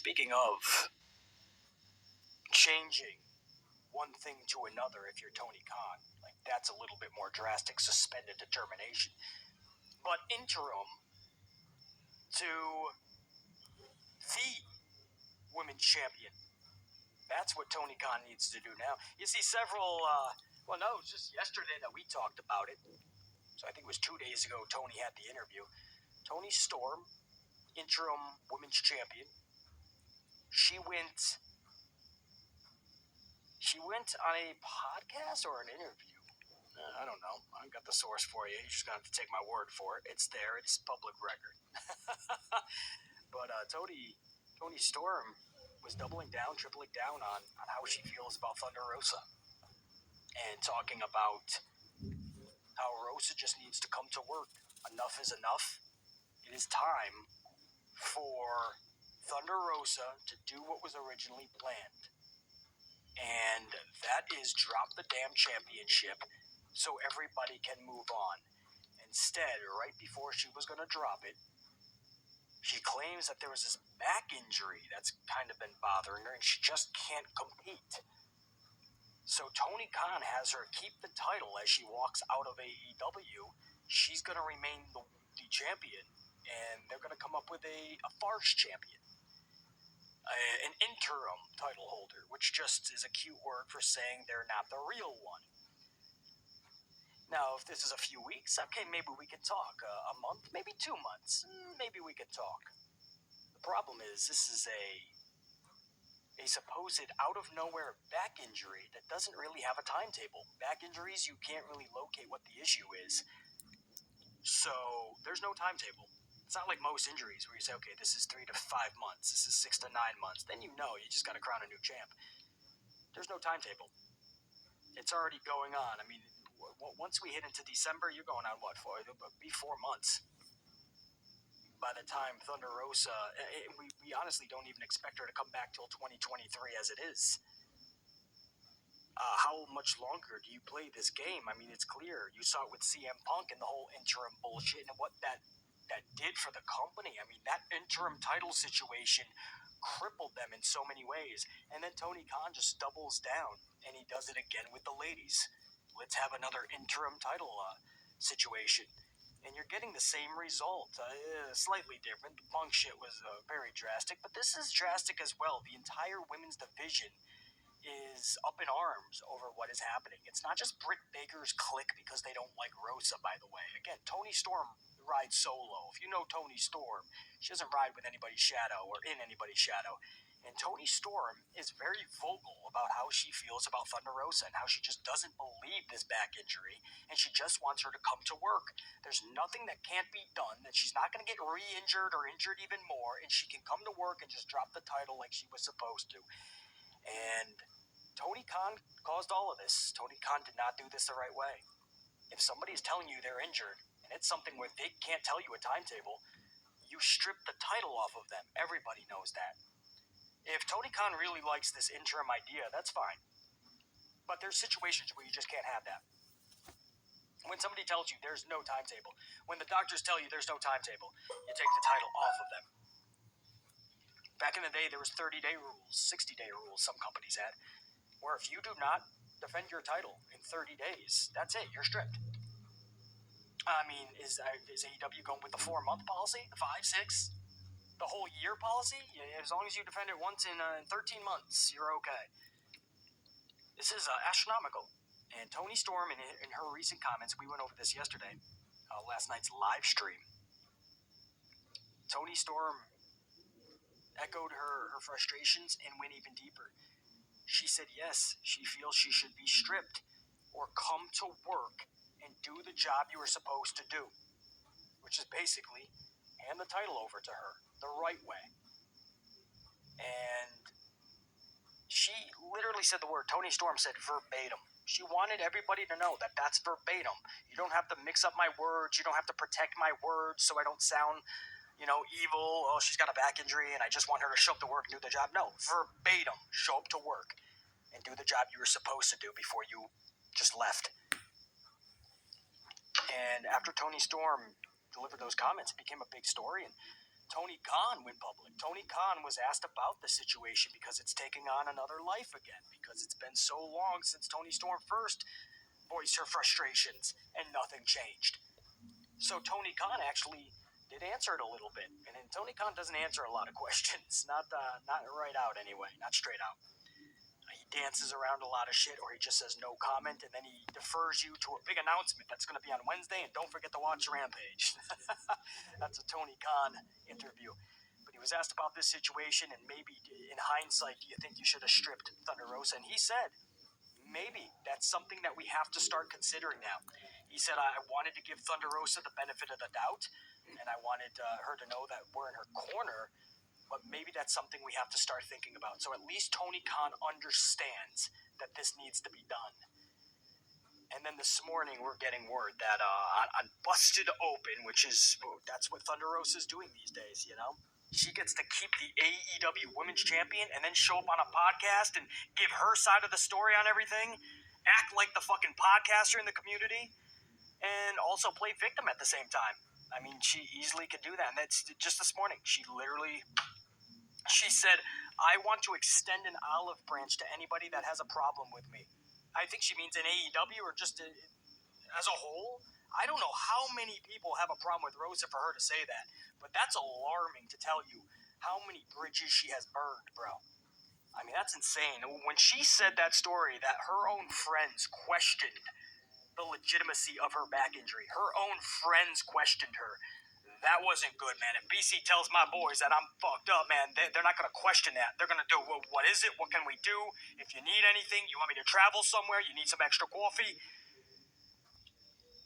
Speaking of changing one thing to another, if you're Tony Khan, like that's a little bit more drastic, suspended determination. But interim to the women's champion. That's what Tony Khan needs to do now. You see several, it was just yesterday that we talked about it. So I think it was 2 days ago Tony had the interview. Toni Storm, interim women's champion. She went on a podcast or an interview. I don't know. I got the source for you. You're just going to have to take my word for it. It's there. It's public record. But Toni Storm was doubling down, tripling down on how she feels about Thunder Rosa. And talking about how Rosa just needs to come to work. Enough is enough. It is time for Thunder Rosa to do what was originally planned. And that is drop the damn championship so everybody can move on. Instead, right before she was going to drop it, she claims that there was this back injury that's kind of been bothering her and she just can't compete. So Tony Khan has her keep the title as she walks out of AEW. She's going to remain the champion, and they're going to come up with a farce champion. An interim title holder, which just is a cute word for saying they're not the real one. Now, if this is a few weeks, okay, maybe we can talk. A month, maybe 2 months, maybe we can talk. The problem is, this is a supposed out-of-nowhere back injury that doesn't really have a timetable. Back injuries, you can't really locate what the issue is. So, there's no timetable. It's not like most injuries where you say, okay, this is 3 to 5 months, this is 6 to 9 months. Then you know, you just got to crown a new champ. There's no timetable. It's already going on. I mean, once we hit into December, you're going on what, it'll be 4 months. By the time Thunder Rosa, we honestly don't even expect her to come back till 2023 as it is. How much longer do you play this game? I mean, it's clear. You saw it with CM Punk and the whole interim bullshit and what that did for the company. I mean, that interim title situation crippled them in so many ways. And then Tony Khan just doubles down, and he does it again with the ladies. Let's have another interim title situation. And you're getting the same result, slightly different. The Punk shit was very drastic, but this is drastic as well. The entire women's division is up in arms over what is happening. It's not just Britt Baker's clique because they don't like Rosa, by the way. Again, Toni Storm rides solo. If you know Toni Storm, she doesn't ride with anybody's shadow or in anybody's shadow. And Toni Storm is very vocal about how she feels about Thunder Rosa and how she just doesn't believe this back injury and she just wants her to come to work. There's nothing that can't be done, that she's not going to get re-injured or injured even more, and she can come to work and just drop the title like she was supposed to. And Tony Khan caused all of this. Tony Khan did not do this the right way. If somebody is telling you they're injured, and it's something where they can't tell you a timetable, you strip the title off of them. Everybody knows that. If Tony Khan really likes this interim idea, that's fine. But there's situations where you just can't have that. When somebody tells you there's no timetable, when the doctors tell you there's no timetable, you take the title off of them. Back in the day, there was 30-day rules, 60-day rules some companies had, where if you do not defend your title in 30 days, that's it, you're stripped. I mean, is AEW going with the 4-month policy, the 5, 6, the whole year policy? As long as you defend it once in 13 months, you're okay. This is astronomical. And Toni Storm, in her recent comments, we went over this yesterday, last night's live stream. Toni Storm echoed her frustrations and went even deeper. She said yes, she feels she should be stripped or come to work and do the job you were supposed to do, which is basically hand the title over to her the right way. And she literally said the word, Toni Storm said verbatim. She wanted everybody to know that that's verbatim. You don't have to mix up my words. You don't have to protect my words so I don't sound, evil. Oh, she's got a back injury and I just want her to show up to work and do the job. No, verbatim, show up to work and do the job you were supposed to do before you just left. And after Toni Storm delivered those comments, it became a big story, and Tony Khan went public. Tony Khan was asked about the situation because it's taking on another life again, because it's been so long since Tony Storm first voiced her frustrations and nothing changed. So Tony Khan actually did answer it a little bit, and then Tony Khan doesn't answer a lot of questions, not right out anyway, not straight out. He dances around a lot of shit, or he just says no comment, and then he defers you to a big announcement that's going to be on Wednesday, and don't forget to watch Rampage. That's a Tony Khan interview. But he was asked about this situation, and maybe in hindsight, do you think you should have stripped Thunder Rosa? And he said, maybe that's something that we have to start considering now. He said, I wanted to give Thunder Rosa the benefit of the doubt, and I wanted her to know that we're in her corner, but maybe that's something we have to start thinking about. So at least Tony Khan understands that this needs to be done. And then this morning we're getting word that on Busted Open, which is, that's what Thunder Rosa is doing these days, you know? She gets to keep the AEW Women's Champion and then show up on a podcast and give her side of the story on everything, act like the fucking podcaster in the community, and also play victim at the same time. I mean, she easily could do that. And that's just this morning. She said, I want to extend an olive branch to anybody that has a problem with me. I think she means in AEW or just as a whole. I don't know how many people have a problem with Rosa for her to say that, but that's alarming to tell you how many bridges she has burned, bro. I mean, that's insane. When she said that story, that her own friends questioned the legitimacy of her back injury. Her own friends questioned her. That wasn't good, man. If BC tells my boys that I'm fucked up, man, they're not going to question that. They're going to do, well, what is it? What can we do? If you need anything, you want me to travel somewhere, you need some extra coffee.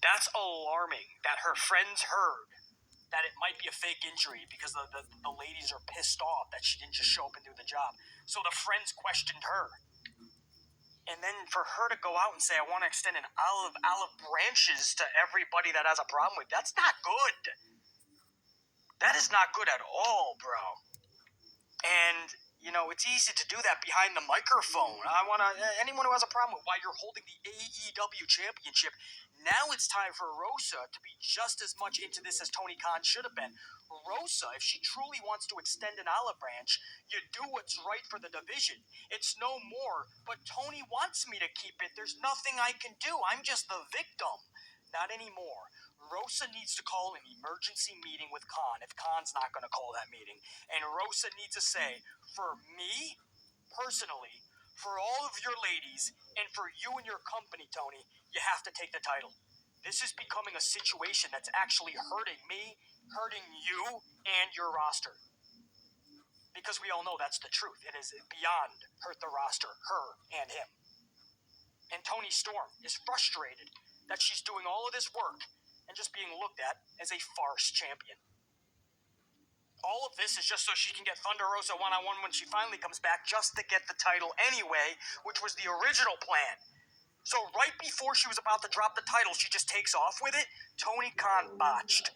That's alarming that her friends heard that it might be a fake injury because the ladies are pissed off that she didn't just show up and do the job. So the friends questioned her. And then for her to go out and say, I want to extend an olive branches to everybody that has a problem with, that's not good. That is not good at all, bro. And, you know, it's easy to do that behind the microphone. Anyone who has a problem with why you're holding the AEW championship, now it's time for Rosa to be just as much into this as Tony Khan should have been. Rosa, if she truly wants to extend an olive branch, you do what's right for the division. It's no more, but Tony wants me to keep it. There's nothing I can do. I'm just the victim. Not anymore. Rosa needs to call an emergency meeting with Khan if Khan's not going to call that meeting. And Rosa needs to say, for me, personally, for all of your ladies, and for you and your company, Tony, you have to take the title. This is becoming a situation that's actually hurting me, hurting you, and your roster. Because we all know that's the truth. It is beyond hurt the roster, her and him. And Toni Storm is frustrated that she's doing all of this work and just being looked at as a farce champion. All of this is just so she can get Thunder Rosa one-on-one when she finally comes back, just to get the title anyway, which was the original plan. So right before she was about to drop the title, she just takes off with it. Tony Khan botched.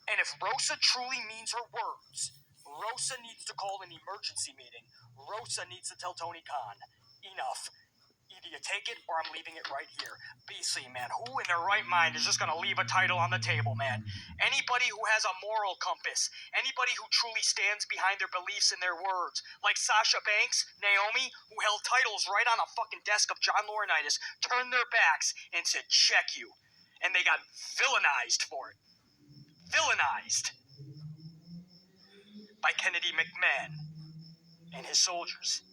And if Rosa truly means her words, Rosa needs to call an emergency meeting. Rosa needs to tell Tony Khan, enough. Either you take it or I'm leaving it right here. BC, man, who in their right mind is just going to leave a title on the table, man? Anybody who has a moral compass, anybody who truly stands behind their beliefs and their words, like Sasha Banks, Naomi, who held titles right on a fucking desk of John Laurinaitis, turned their backs and said, check you. And they got villainized for it. Villainized by Kennedy McMahon and his soldiers.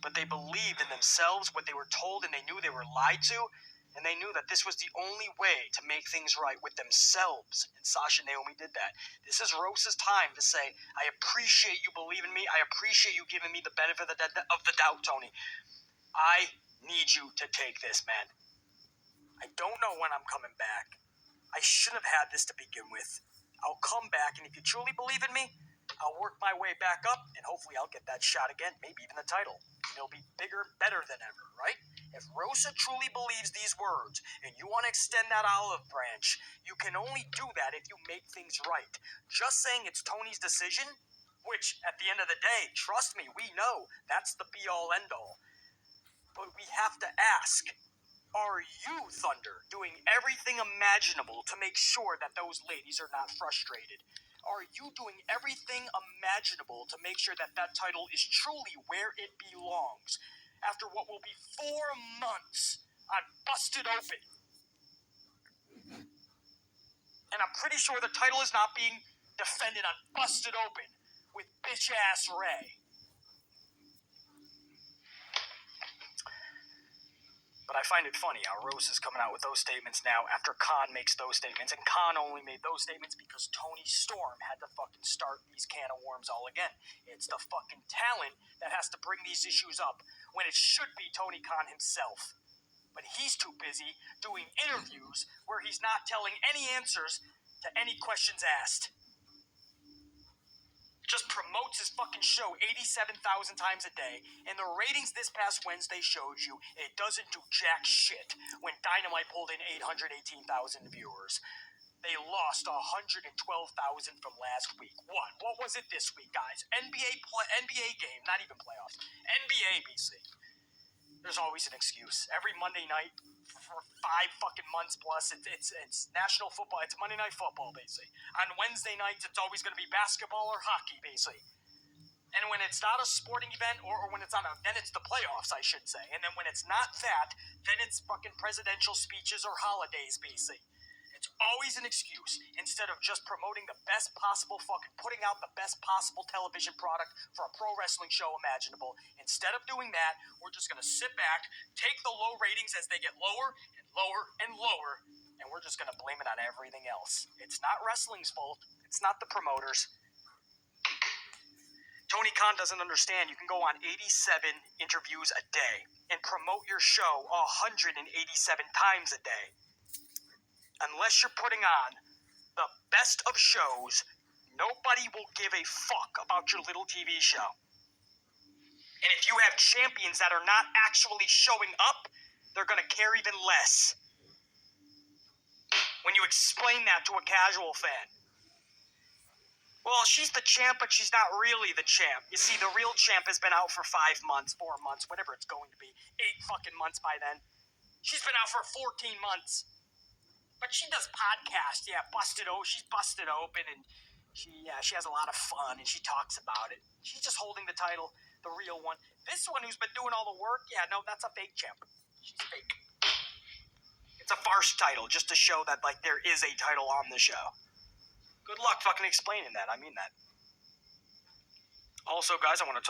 But they believed in themselves, what they were told, and they knew they were lied to, and they knew that this was the only way to make things right with themselves. And Sasha and Naomi did that. This is Rosa's time to say, I appreciate you believing me. I appreciate you giving me the benefit of the doubt, Tony. I need you to take this, man. I don't know when I'm coming back. I should have had this to begin with. I'll come back, and if you truly believe in me, I'll work my way back up, and hopefully I'll get that shot again, maybe even the title. And it'll be bigger, better than ever, right? If Rosa truly believes these words, and you want to extend that olive branch, you can only do that if you make things right. Just saying it's Tony's decision, which, at the end of the day, trust me, we know that's the be-all, end-all. But we have to ask, Are you, Thunder, doing everything imaginable to make sure that those ladies are not frustrated? Are you doing everything imaginable to make sure that that title is truly where it belongs after what will be 4 months on Busted Open? And I'm pretty sure the title is not being defended on Busted Open with bitch-ass Ray. But I find it funny how Rose is coming out with those statements now after Khan makes those statements. And Khan only made those statements because Tony Storm had to fucking start these can of worms all again. It's the fucking talent that has to bring these issues up when it should be Tony Khan himself. But he's too busy doing interviews where he's not telling any answers to any questions asked. Just promotes his fucking show 87,000 times a day, and the ratings this past Wednesday showed you it doesn't do jack shit when Dynamite pulled in 818,000 viewers. They lost 112,000 from last week. What was it this week, guys? NBA game, not even playoffs. NBA, BC. There's always an excuse. Every Monday night for 5 fucking months plus, it's national football. It's Monday Night Football, basically. On Wednesday nights, it's always going to be basketball or hockey, basically. And when it's not a sporting event, or when it's then it's the playoffs, I should say. And then when it's not that, then it's fucking presidential speeches or holidays, basically. It's always an excuse instead of just promoting the best possible putting out the best possible television product for a pro wrestling show imaginable. Instead of doing that, we're just going to sit back, take the low ratings as they get lower and lower and lower, and we're just going to blame it on everything else. It's not wrestling's fault. It's not the promoters. Tony Khan doesn't understand you can go on 87 interviews a day and promote your show 187 times a day. Unless you're putting on the best of shows, nobody will give a fuck about your little TV show. And if you have champions that are not actually showing up, they're going to care even less. When you explain that to a casual fan. Well, she's the champ, but she's not really the champ. You see, the real champ has been out for 5 months, 4 months, whatever it's going to be. 8 fucking months by then. She's been out for 14 months. But she does podcasts, she's busted open, and she has a lot of fun, and she talks about it. She's just holding the title, the real one. This one who's been doing all the work, that's a fake champ. She's fake. It's a farce title, just to show that, there is a title on the show. Good luck fucking explaining that, I mean that. Also, guys, I want to talk